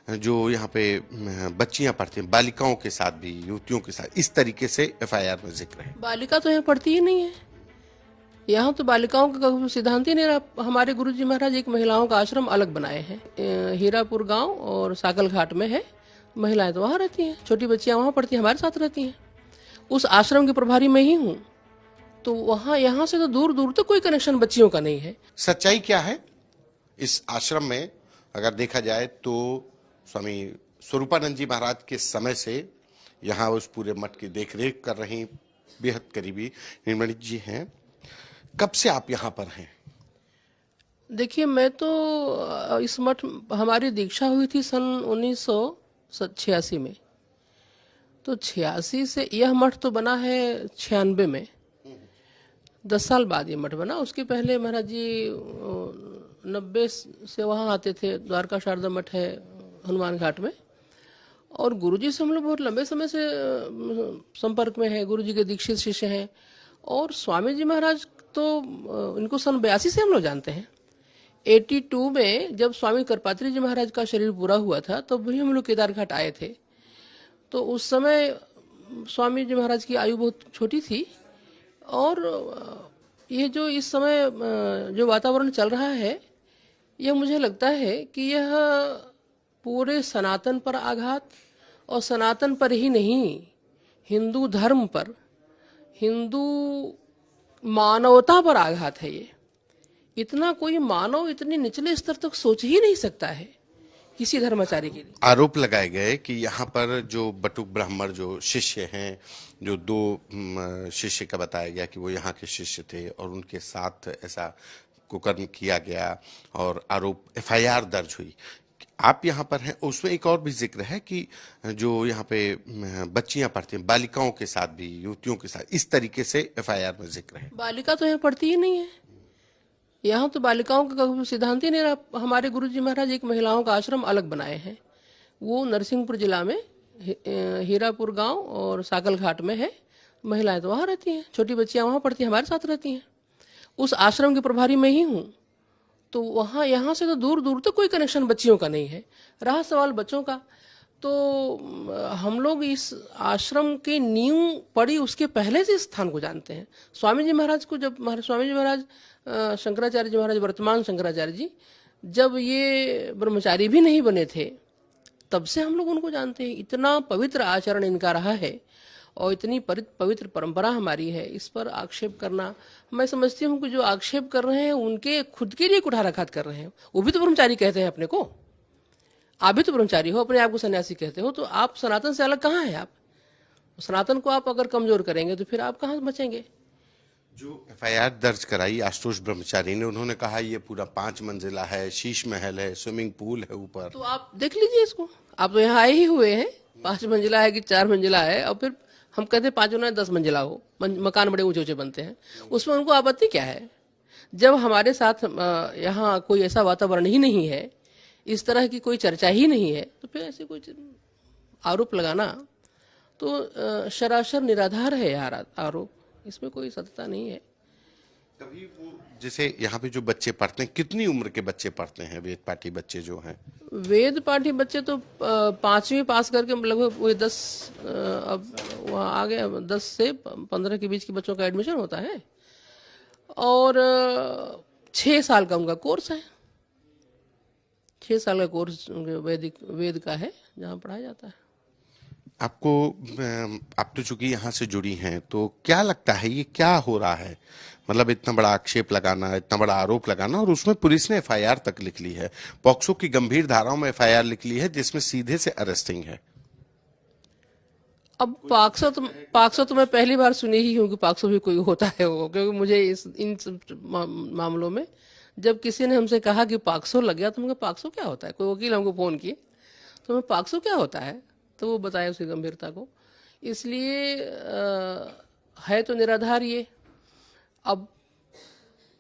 जो यहाँ पे बच्चियां पढ़ती हैं, बालिकाओं के साथ भी, युवतियों के साथ इस तरीके से एफआईआर में जिक्र है। बालिका तो यहाँ पढ़ती ही नहीं है। यहाँ तो बालिकाओं का कोई सिद्धांत ही नहीं रहा। हमारे गुरुजी महाराज एक महिलाओं का आश्रम अलग बनाए हैं, हीरापुर गांव और सागल घाट में है। महिलाएं तो वहाँ रहती हैं, छोटी बच्चियां वहाँ पढ़ती हैं, हमारे साथ रहती हैं। उस आश्रम के प्रभारी मैं ही हूँ, तो वहाँ यहाँ से तो दूर दूर तक कोई कनेक्शन बच्चियों का नहीं है। सच्चाई क्या है इस आश्रम में? अगर देखा जाए तो स्वामी स्वरूपानंद जी महाराज के समय से यहाँ उस पूरे मठ की देखरेख कर रही बेहद करीबी नीलमणि जी हैं। कब से आप यहाँ पर हैं? देखिए, मैं तो इस मठ, हमारी दीक्षा हुई थी सन 1986 में, तो 86 से यह मठ तो बना है 96 में, 10 साल बाद ये मठ बना। उसके पहले महाराज जी 90 से वहाँ आते थे। द्वारका शारदा मठ है हनुमान घाट में, और गुरुजी से हम लोग बहुत लंबे समय से संपर्क में है। गुरुजी के दीक्षित शिष्य हैं। और स्वामी जी महाराज तो इनको सन 82 से हम लोग जानते हैं। 82 में जब स्वामी करपात्री जी महाराज का शरीर पूरा हुआ था, तब वही हम लोग केदार घाट आए थे। तो उस समय स्वामी जी महाराज की आयु बहुत छोटी थी। और ये जो इस समय जो वातावरण चल रहा है, यह मुझे लगता है कि यह पूरे सनातन पर आघात, और सनातन पर ही नहीं, हिंदू धर्म पर, हिंदू मानवता पर आघात है। ये इतना कोई मानव इतने निचले स्तर तक सोच ही नहीं सकता है किसी धर्माचार्य के लिए। आरोप लगाए गए कि यहाँ पर जो बटुक ब्राह्मण जो शिष्य हैं, जो 2 शिष्य का बताया गया कि वो यहाँ के शिष्य थे और उनके साथ ऐसा कुकर्म किया गया और आरोप एफआईआर दर्ज हुई। आप यहाँ पर हैं, उसमें एक और भी जिक्र है कि जो यहाँ पे बच्चियां पढ़ती हैं, बालिकाओं के साथ भी, युवतियों के साथ इस तरीके से एफआईआर में जिक्र है। बालिका तो यहाँ पढ़ती ही नहीं है। यहाँ तो बालिकाओं का कोई सिद्धांत ही नहीं रहा। हमारे गुरुजी महाराज एक महिलाओं का आश्रम अलग बनाए हैं। वो नरसिंहपुर जिला में हीरापुर गांव और सागल घाट में है। महिलाएं तो वहाँ रहती हैं, छोटी बच्चियां वहाँ पढ़ती हैं, हमारे साथ रहती हैं। उस आश्रम के प्रभारी मैं ही हूँ, तो वहाँ यहाँ से तो दूर दूर तक कोई कनेक्शन बच्चियों का नहीं है। रहा सवाल बच्चों का, तो हम लोग इस आश्रम की नींव पड़ी उसके पहले से इस स्थान को जानते हैं। स्वामी जी महाराज को, जब स्वामी जी महाराज, शंकराचार्य जी महाराज, वर्तमान शंकराचार्य जी, जब ये ब्रह्मचारी भी नहीं बने थे, तब से हम लोग उनको जानते हैं। इतना पवित्र आचरण इनका रहा है और इतनी पवित्र परंपरा हमारी है। इस पर आक्षेप करना, मैं समझती हूँ कि जो आक्षेप कर रहे हैं उनके खुद के लिए कुठाराघात कर रहे हैं। वो भी तो ब्रह्मचारी कहते हैं अपने को। आप भी तो ब्रह्मचारी हो, अपने आप को सन्यासी कहते हो, तो आप सनातन से अलग कहाँ हैं? आप सनातन को आप अगर कमजोर करेंगे तो फिर आप कहाँ बचेंगे? जो एफआईआर दर्ज कराई आशुतोष ब्रह्मचारी ने, उन्होंने कहा ये पूरा 5 मंजिला है, शीश महल है, स्विमिंग पूल है ऊपर। तो आप देख लीजिए इसको। आप तो यहाँ आए ही हुए हैं। 5 मंजिला है कि 4 मंजिला है, और फिर हम कहते हैं 5 होना 10 मंजिला हो। मकान बड़े ऊंचे ऊंचे बनते हैं, उसमें उनको आपत्ति क्या है? जब हमारे साथ यहाँ कोई ऐसा वातावरण ही नहीं है, इस तरह की कोई चर्चा ही नहीं है, तो फिर ऐसे कोई आरोप लगाना तो सरासर निराधार है यार। आरोप, इसमें कोई सत्यता नहीं है। तभी वो जैसे यहाँ पे जो बच्चे पढ़ते हैं, कितनी उम्र के बच्चे पढ़ते हैं? वेद पाठी बच्चे जो हैं, वेद पाठी बच्चे तो 5वीं पास करके लगभग वही 10, अब वहाँ आ गया, 10 से 15 के बीच के बच्चों का एडमिशन होता है। और 6 साल का उनका कोर्स है। 6 साल का कोर्स वेद का है, जहाँ पढ़ाया जाता है। आपको, आप तो चूंकि यहाँ से जुड़ी हैं, तो क्या लगता है ये क्या हो रहा है? मतलब इतना बड़ा आक्षेप लगाना, इतना बड़ा आरोप लगाना, और उसमें पुलिस ने एफआईआर तक लिख ली है। पॉक्सो की गंभीर धाराओं में एफआईआर लिख ली है, जिसमें सीधे से अरेस्टिंग है। अब पाक्सो तो मैं पहली बार सुनी ही हूँ कि पाक्सो भी कोई होता है वो, क्योंकि मुझे इन मामलों में जब किसी ने हमसे कहा कि पाक्सो लग गया, तो मुझे पाक्सो क्या होता है? कोई वकील हमको फोन किए, तो मैं पाक्सो क्या होता है, तो वो बताया उसकी गंभीरता को। इसलिए है तो निराधार ये। अब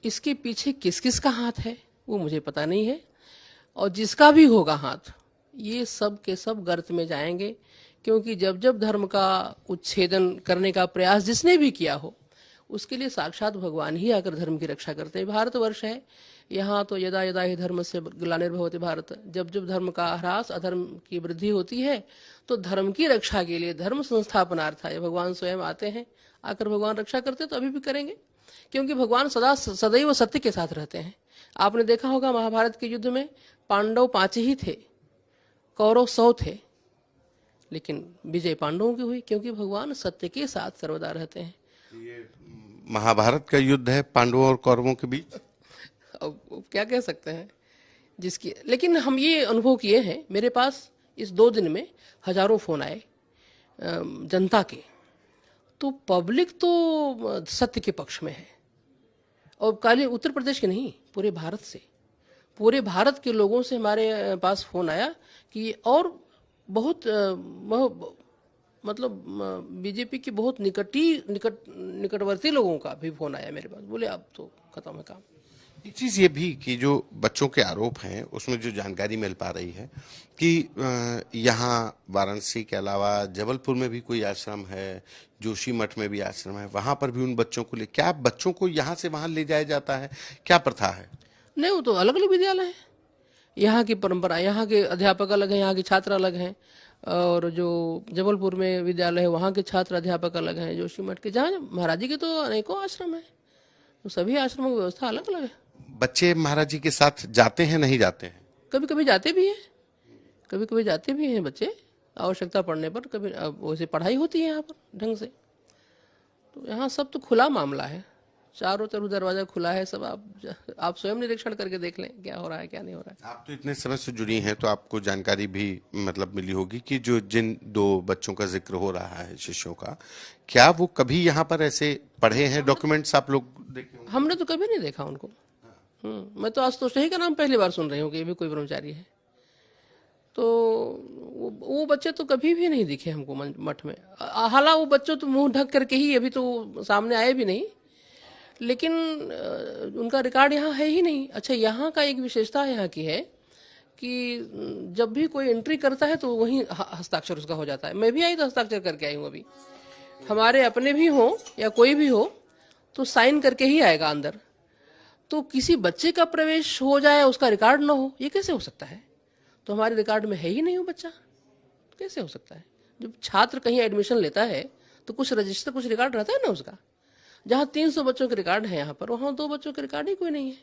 इसके पीछे किस किस का हाथ है वो मुझे पता नहीं है, और जिसका भी होगा हाथ, ये सब के सब गर्त में जाएंगे। क्योंकि जब जब धर्म का उच्छेदन करने का प्रयास जिसने भी किया हो, उसके लिए साक्षात भगवान ही आकर धर्म की रक्षा करते हैं। भारतवर्ष है, यहाँ तो यदा यदा ही धर्म से ग्लानिर्भवति भारत, जब जब धर्म का ह्रास अधर्म की वृद्धि होती है तो धर्म की रक्षा के लिए धर्म संस्थापनार्थाय भगवान स्वयं आते हैं, आकर भगवान रक्षा करते हैं। तो अभी भी करेंगे, क्योंकि भगवान सदैव सत्य के साथ रहते हैं। आपने देखा होगा महाभारत के युद्ध में पांडव 5 ही थे, कौरव 100 थे, लेकिन विजय पांडवों की हुई, क्योंकि भगवान सत्य के साथ सर्वदा रहते हैं। ये महाभारत का युद्ध है पांडवों और कौरवों के बीच। अब क्या कह सकते हैं जिसकी, लेकिन हम ये अनुभव किए हैं, मेरे पास इस 2 दिन में हजारों फोन आए जनता के, तो पब्लिक तो सत्य के पक्ष में है। और खाली उत्तर प्रदेश के नहीं, पूरे भारत से, पूरे भारत के लोगों से हमारे पास फोन आया कि, और बहुत मतलब बीजेपी की बहुत निकटवर्ती लोगों का भी फोन आया मेरे पास, बोले अब तो खत्म है काम। एक चीज ये भी कि जो बच्चों के आरोप हैं उसमें जो जानकारी मिल पा रही है कि यहाँ वाराणसी के अलावा जबलपुर में भी कोई आश्रम है, जोशीमठ में भी आश्रम है, वहां पर भी उन बच्चों को ले, क्या बच्चों को यहाँ से वहां ले जाया जाता है, क्या प्रथा है? नहीं, वो तो अलग अलग विद्यालय है, यहाँ की परंपरा, यहाँ के अध्यापक अलग हैं, यहाँ के छात्र अलग हैं, और जो जबलपुर में विद्यालय है वहाँ के छात्र अध्यापक अलग हैं, जोशीमठ के, जहाँ महाराज जी के तो अनेकों आश्रम है, तो सभी आश्रमों की व्यवस्था अलग अलग है। बच्चे महाराज जी के साथ जाते हैं, नहीं जाते हैं? कभी कभी जाते भी हैं, कभी कभी जाते भी हैं बच्चे, आवश्यकता पड़ने पर। कभी वैसे पढ़ाई होती है यहाँ पर ढंग से, तो यहाँ सब तो खुला मामला है, चारों तरफ दरवाजा खुला है, सब आप स्वयं निरीक्षण करके देख लें क्या हो रहा है क्या नहीं हो रहा है। आप तो इतने समय से जुड़ी हैं तो आपको जानकारी भी मतलब मिली होगी कि जो जिन 2 बच्चों का जिक्र हो रहा है शिष्यों का, क्या वो कभी यहाँ पर ऐसे पढ़े हैं? डॉक्यूमेंट्स आप लोग देखे होंगे? हमने तो कभी नहीं देखा उनको। मैं तो आशुतोष ही का नाम पहली बार सुन रही हूँ कि ये भी कोई ब्रह्मचारी है। तो वो बच्चे तो कभी भी नहीं दिखे हमको मठ में। हालांकि वो बच्चे तो मुंह ढक करके ही अभी तो सामने आए भी नहीं, लेकिन उनका रिकॉर्ड यहाँ है ही नहीं। अच्छा, यहाँ का एक विशेषता यहाँ की है कि जब भी कोई एंट्री करता है तो वहीं हस्ताक्षर उसका हो जाता है। मैं भी आई तो हस्ताक्षर करके आई हूँ। अभी हमारे अपने भी हो या कोई भी हो तो साइन करके ही आएगा अंदर। तो किसी बच्चे का प्रवेश हो जाए, उसका रिकॉर्ड ना हो, ये कैसे हो सकता है? तो हमारे रिकॉर्ड में है ही नहीं वो बच्चा, तो कैसे हो सकता है? जब छात्र कहीं एडमिशन लेता है तो कुछ रजिस्टर, कुछ रिकॉर्ड रहता है ना उसका। जहाँ 300 बच्चों के रिकॉर्ड है यहाँ पर, वहाँ 2 बच्चों के रिकॉर्ड ही कोई नहीं है।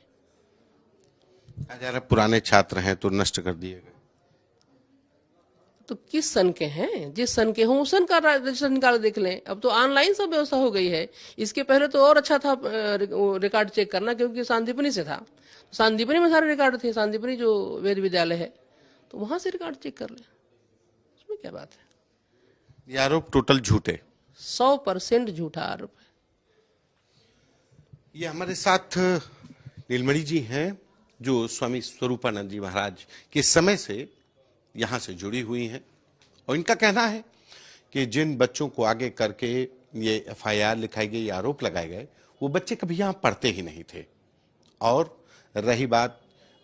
अगर पुराने छात्र हैं तो नष्ट कर दिए गए। तो किस सन के हैं? जिस सन के हों उस सन का रजिस्टर निकाल देख लें। अब तो ऑनलाइन सब व्यवस्था हो गई है। इसके पहले तो और अच्छा था रिकॉर्ड चेक करना, क्योंकि सांदीपनी से था। सांदीपनी में सारे रिकॉर्ड थे, सांदीपनी जो वेद विद्यालय है, तो वहां से रिकॉर्ड चेक कर लें, उसमें क्या बात है। ये आरोप टोटल झूठे, 100% झूठा आरोप है। ये हमारे साथ नीलमणि जी हैं जो स्वामी स्वरूपानंद जी महाराज के समय से यहाँ से जुड़ी हुई हैं, और इनका कहना है कि जिन बच्चों को आगे करके ये एफआईआर लिखाई गई, आरोप लगाए गए, वो बच्चे कभी यहाँ पढ़ते ही नहीं थे। और रही बात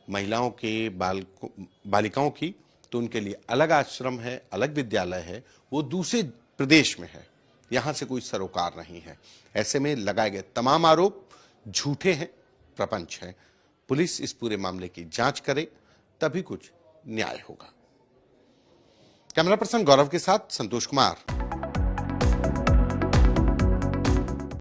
महिलाओं के बालिकाओं की, तो उनके लिए अलग आश्रम है, अलग विद्यालय है, वो दूसरे प्रदेश में है, यहाँ से कोई सरोकार नहीं है। ऐसे में लगाए गए तमाम आरोप झूठे हैं, प्रपंच है। पुलिस इस पूरे मामले की जांच करे, तभी कुछ न्याय होगा। कैमरा पर्सन गौरव के साथ संतोष कुमार,